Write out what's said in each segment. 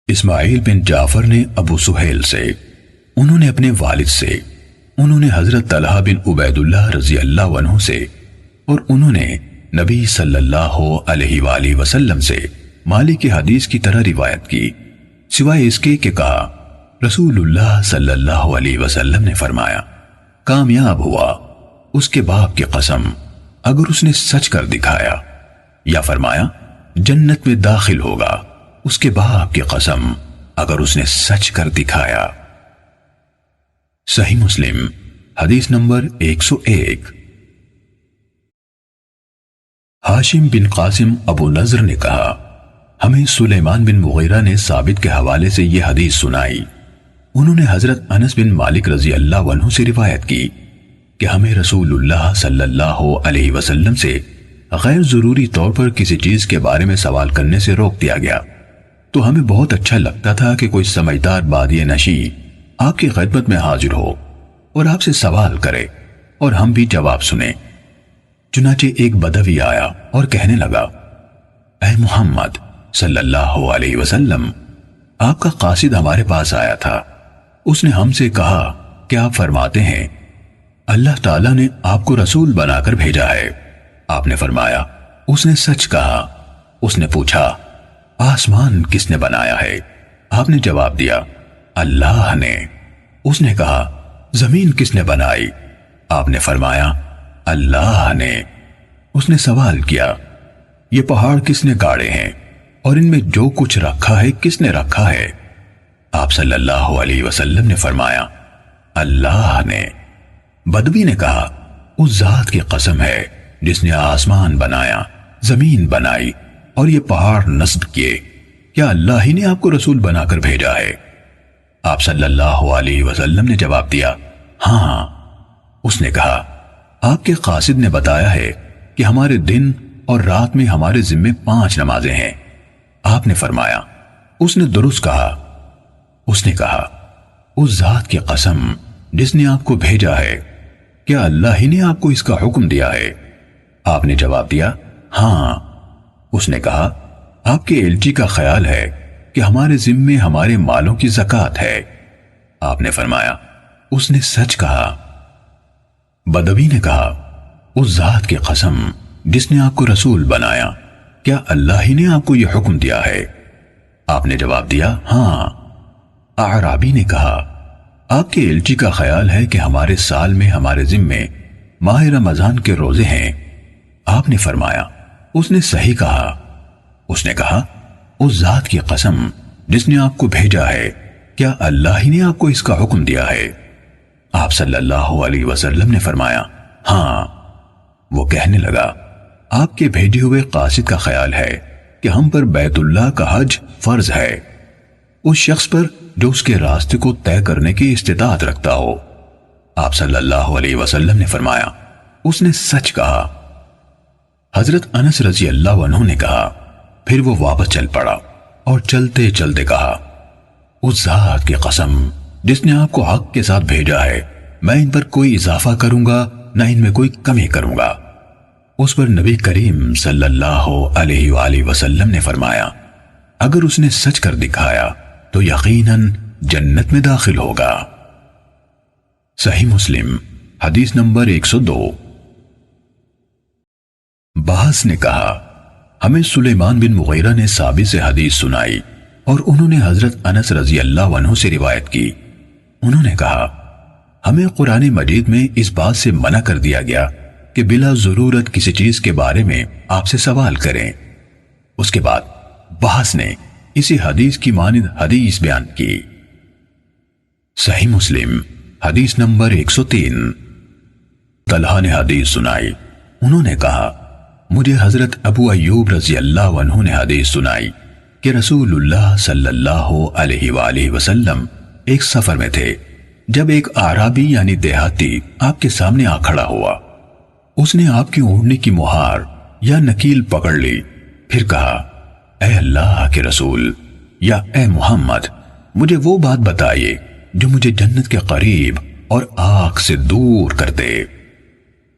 اسماعیل بن جعفر نے ابو سہیل سے، انہوں نے اپنے والد سے، انہوں نے حضرت طلحہ بن عبید اللہ رضی اللہ عنہ سے، اور انہوں نے نبی صلی اللہ علیہ وآلہ وسلم سے مالک کی حدیث کی طرح روایت کی، سوائے اس کے کہ کہا رسول اللہ صلی اللہ علیہ وسلم نے فرمایا کامیاب ہوا اس کے باپ کی قسم اگر اس نے سچ کر دکھایا، یا فرمایا جنت میں داخل ہوگا اس کے باپ کی قسم اگر اس نے سچ کر دکھایا۔ صحیح مسلم حدیث نمبر 101۔ ہاشم بن قاسم ابو نضر نے کہا ہمیں سلیمان بن مغیرہ نے ثابت کے حوالے سے یہ حدیث سنائی، انہوں نے حضرت انس بن مالک رضی اللہ عنہ سے روایت کی کہ ہمیں رسول اللہ صلی اللہ علیہ وسلم سے غیر ضروری طور پر کسی چیز کے بارے میں سوال کرنے سے روک دیا گیا، تو ہمیں بہت اچھا لگتا تھا کہ کوئی سمجھدار بادی نشیں آپ کی خدمت میں حاضر ہو اور آپ سے سوال کرے اور ہم بھی جواب سنیں۔ چنانچہ ایک بدوی آیا اور کہنے لگا اے محمد صلی اللہ علیہ وسلم، آپ کا قاصد ہمارے پاس آیا تھا، اس نے ہم سے کہا کہ آپ فرماتے ہیں اللہ تعالیٰ نے آپ کو رسول بنا کر بھیجا ہے۔ آپ نے فرمایا اس نے سچ کہا۔ اس نے پوچھا آسمان کس نے بنایا ہے؟ آپ نے جواب دیا اللہ نے۔ اس نے کہا زمین کس نے بنائی؟ آپ نے فرمایا اللہ نے۔ اس نے سوال کیا یہ پہاڑ کس نے گاڑے ہیں اور ان میں جو کچھ رکھا ہے کس نے رکھا ہے؟ آپ صلی اللہ علیہ وسلم نے فرمایا اللہ نے۔ بدوی نے کہا اس ذات کی قسم ہے جس نے آسمان بنایا، زمین بنائی اور یہ پہاڑ نصب کیے، کیا اللہ ہی نے آپ کو رسول بنا کر بھیجا ہے؟ آپ صلی اللہ علیہ وسلم نے جواب دیا ہاں۔ اس نے کہا آپ کے قاصد نے بتایا ہے کہ ہمارے دن اور رات میں ہمارے ذمے 5 نمازیں ہیں۔ آپ نے فرمایا اس نے درست کہا۔ اس نے کہا اس ذات کی قسم جس نے آپ کو بھیجا ہے، کیا اللہ ہی نے آپ کو اس کا حکم دیا ہے؟ آپ نے جواب دیا ہاں۔ اس نے کہا آپ کے الچی کا خیال ہے کہ ہمارے ذمے ہمارے مالوں کی زکوٰۃ ہے۔ آپ نے فرمایا اس نے سچ کہا۔ بدوی نے کہا اس ذات کی قسم جس نے آپ کو رسول بنایا، کیا اللہ ہی نے آپ کو یہ حکم دیا ہے؟ آپ نے جواب دیا ہاں۔ اعرابی نے کہا آپ کے الچی کا خیال ہے کہ ہمارے سال میں ہمارے ذمے ماہ رمضان کے روزے ہیں۔ آپ نے فرمایا اس نے صحیح کہا۔ اس نے کہا اس ذات کی قسم جس نے آپ کو بھیجا ہے، کیا اللہ ہی نے آپ کو اس کا حکم دیا ہے؟ آپ صلی اللہ علیہ وسلم نے فرمایا ہاں۔ وہ کہنے لگا آپ کے بھیجے ہوئے قاصد کا خیال ہے کہ ہم پر بیت اللہ کا حج فرض ہے، اس شخص پر جو اس کے راستے کو طے کرنے کی استطاعت رکھتا ہو۔ آپ صلی اللہ علیہ وسلم نے فرمایا اس نے سچ کہا۔ حضرت انس رضی اللہ عنہ نے کہا پھر وہ واپس چل پڑا اور چلتے چلتے کہا اس ذات کی قسم جس نے آپ کو حق کے ساتھ بھیجا ہے، میں ان پر کوئی اضافہ کروں گا نہ ان میں کوئی کمی کروں گا۔ اس پر نبی کریم صلی اللہ علیہ وآلہ وسلم نے فرمایا اگر اس نے سچ کر دکھایا تو یقیناً جنت میں داخل ہوگا۔ صحیح مسلم حدیث نمبر 102۔ باس نے کہا ہمیں سلیمان بن مغیرہ نے ثابت سے حدیث سنائی اور انہوں نے حضرت انس رضی اللہ عنہ سے روایت کی، انہوں نے کہا ہمیں قرآن مجید میں اس بات سے منع کر دیا گیا کہ بلا ضرورت کسی چیز کے بارے میں آپ سے سوال کریں۔ اس کے بعد باس نے اسی حدیث کی مانند حدیث بیان کی۔ صحیح مسلم حدیث نمبر 103۔ طلحہ نے حدیث سنائی، انہوں نے کہا مجھے حضرت ابو ایوب رضی اللہ عنہ نے حدیث سنائی کہ رسول اللہ صلی اللہ علیہ وآلہ وسلم ایک سفر میں تھے، جب ایک اعرابی یعنی دیہاتی آپ کے سامنے آ کھڑا ہوا۔ اس نے آپ کی اونٹنی کی مہار یا نکیل پکڑ لی، پھر کہا اے اللہ کے رسول یا اے محمد، مجھے وہ بات بتائیے جو مجھے جنت کے قریب اور آگ سے دور کر دے۔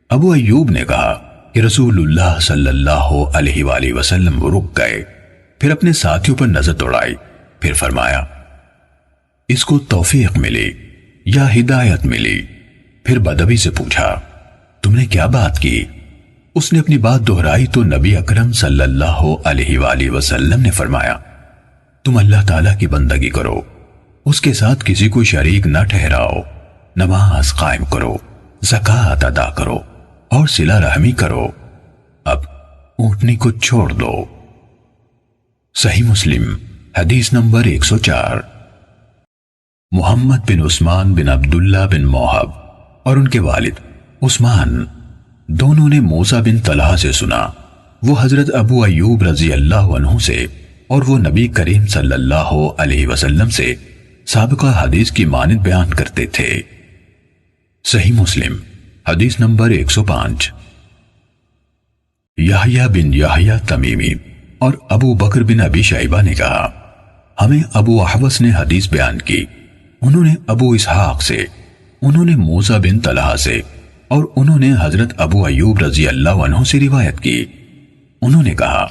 ابو ایوب نے کہا کہ رسول اللہ صلی اللہ علیہ وآلہ وسلم رک گئے، پھر اپنے ساتھیوں پر نظر دوڑائی پھر فرمایا اس کو توفیق ملی یا ہدایت ملی؟ پھر بدوی سے پوچھا تم نے کیا بات کی؟ اس نے اپنی بات دہرائی تو نبی اکرم صلی اللہ علیہ وآلہ وسلم نے فرمایا تم اللہ تعالیٰ کی بندگی کرو، اس کے ساتھ کسی کو شریک نہ ٹھہراؤ، نماز قائم کرو، زکوٰۃ ادا کرو اور صلہ رحمی کرو، اب اونٹنی کو چھوڑ دو۔ صحیح مسلم حدیث نمبر 104۔ محمد بن عثمان بن عبداللہ بن موہب اور ان کے والد عثمان دونوں نے موسیٰ بن طلحہ سے سنا، وہ حضرت ابو ایوب رضی اللہ عنہ سے اور وہ نبی کریم صلی اللہ علیہ وسلم سے سابقہ حدیث کی مانند بیان کرتے تھے۔ صحیح مسلم حدیث نمبر 105۔ یحییٰ بن یحییٰ تمیمی اور ابو بکر بن ابی شیبہ نے کہا ہمیں ابو احوص نے حدیث بیان کی، انہوں نے ابو اسحاق سے، انہوں نے موسیٰ بن طلحہ سے اور انہوں نے حضرت ابو ایوب رضی اللہ عنہ سے روایت کی۔ انہوں نے کہا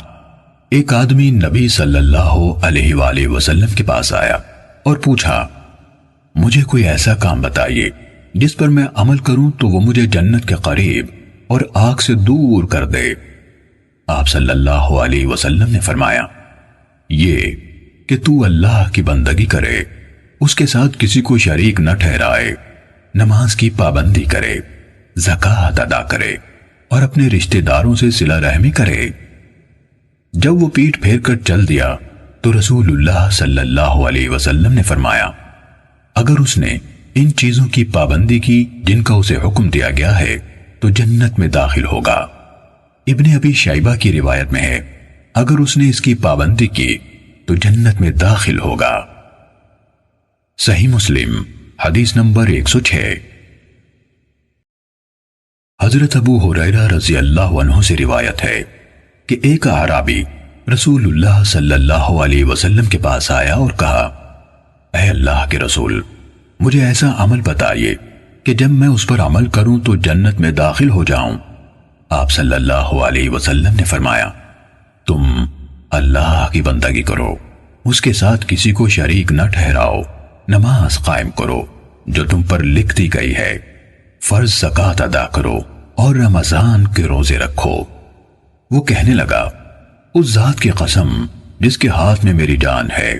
ایک آدمی نبی صلی اللہ علیہ وآلہ وسلم کے پاس آیا اور پوچھا مجھے کوئی ایسا کام بتائیے جس پر میں عمل کروں تو وہ مجھے جنت کے قریب اور آگ سے دور کر دے۔ آپ صلی اللہ علیہ وسلم نے فرمایا یہ کہ تو اللہ کی بندگی کرے، اس کے ساتھ کسی کو شریک نہ ٹھہرائے، نماز کی پابندی کرے، زکوٰۃ ادا کرے اور اپنے رشتہ داروں سے صلہ رحمی کرے۔ جب وہ پیٹھ پھیر کر چل دیا تو رسول اللہ صلی اللہ علیہ وسلم نے فرمایا اگر اس نے ان چیزوں کی پابندی کی جن کا اسے حکم دیا گیا ہے تو جنت میں داخل ہوگا۔ ابن ابی شیبہ کی روایت میں ہے اگر اس نے اس کی پابندی کی تو جنت میں داخل ہوگا۔ صحیح مسلم حدیث نمبر 106۔ حضرت ابو ہریرہ رضی اللہ عنہ سے روایت ہے کہ ایک اعرابی رسول اللہ صلی اللہ علیہ وسلم کے پاس آیا اور کہا اے اللہ کے رسول مجھے ایسا عمل بتائیے کہ جب میں اس پر عمل کروں تو جنت میں داخل ہو جاؤں۔ آپ صلی اللہ علیہ وسلم نے فرمایا تم اللہ کی بندگی کرو، اس کے ساتھ کسی کو شریک نہ ٹھہراؤ، نماز قائم کرو جو تم پر لکھ دی گئی ہے، فرض زکوٰۃ ادا کرو اور رمضان کے روزے رکھو۔ وہ کہنے لگا اس ذات کی قسم جس کے ہاتھ میں میری جان ہے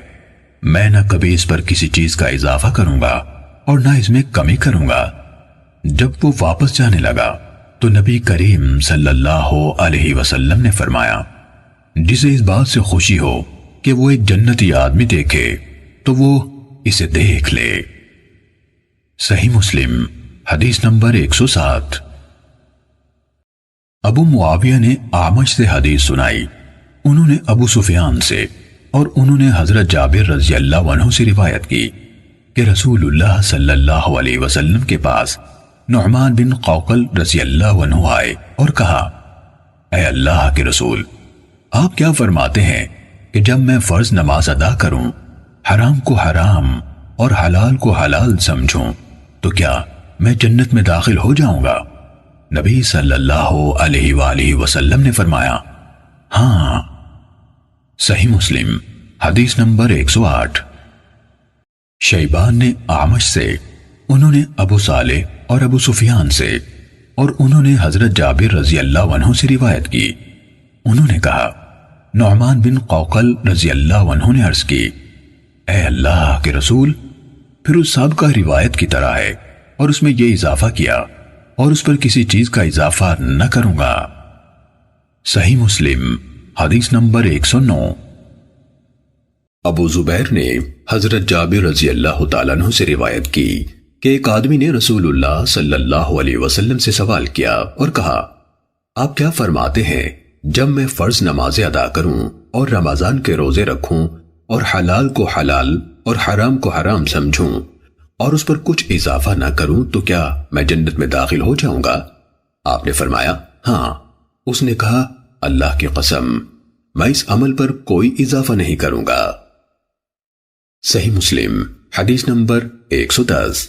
میں نہ کبھی اس پر کسی چیز کا اضافہ کروں گا اور نہ اس میں کمی کروں گا۔ جب وہ واپس جانے لگا تو نبی کریم صلی اللہ علیہ وسلم نے فرمایا جسے اس بات سے خوشی ہو کہ وہ ایک جنتی آدمی دیکھے تو وہ اسے دیکھ لے۔ صحیح مسلم حدیث نمبر 107۔ ابو معاویہ نے اعمش سے حدیث سنائی، انہوں نے ابو سفیان سے اور انہوں نے حضرت جابر رضی اللہ عنہ سے روایت کی کہ رسول اللہ صلی اللہ علیہ وسلم کے پاس نعمان بن قوقل رضی اللہ عنہ آئے اور کہا اے اللہ کے رسول آپ کیا فرماتے ہیں کہ جب میں فرض نماز ادا کروں، حرام کو حرام اور حلال کو حلال سمجھوں تو کیا میں جنت میں داخل ہو جاؤں گا؟ نبی صلی اللہ علیہ وآلہ وسلم نے فرمایا ہاں۔ صحیح مسلم حدیث نمبر 108۔ شیبان نے اعمش سے، انہوں نے ابو صالح اور ابو سفیان سے اور انہوں نے حضرت جابر رضی اللہ عنہ سے روایت کی، انہوں نے کہا نعمان بن قوقل رضی اللہ عنہ نے عرض کی اے اللہ کے رسول، پھر اس سابقہ روایت کی طرح ہے اور اس میں یہ اضافہ کیا اور اس پر کسی چیز کا اضافہ نہ کروں گا۔ صحیح مسلم حدیث نمبر 109۔ ابو زبیر نے حضرت جابر رضی اللہ تعالیٰ عنہ سے روایت کی کہ ایک آدمی نے رسول اللہ صلی اللہ علیہ وسلم سے سوال کیا اور کہا آپ کیا فرماتے ہیں جب میں فرض نمازیں ادا کروں اور رمضان کے روزے رکھوں اور حلال کو حلال اور حرام کو حرام سمجھوں اور اس پر کچھ اضافہ نہ کروں تو کیا میں جنت میں داخل ہو جاؤں گا؟ آپ نے فرمایا ہاں۔ اس نے کہا اللہ کی قسم میں اس عمل پر کوئی اضافہ نہیں کروں گا۔ صحیح مسلم حدیث نمبر 110۔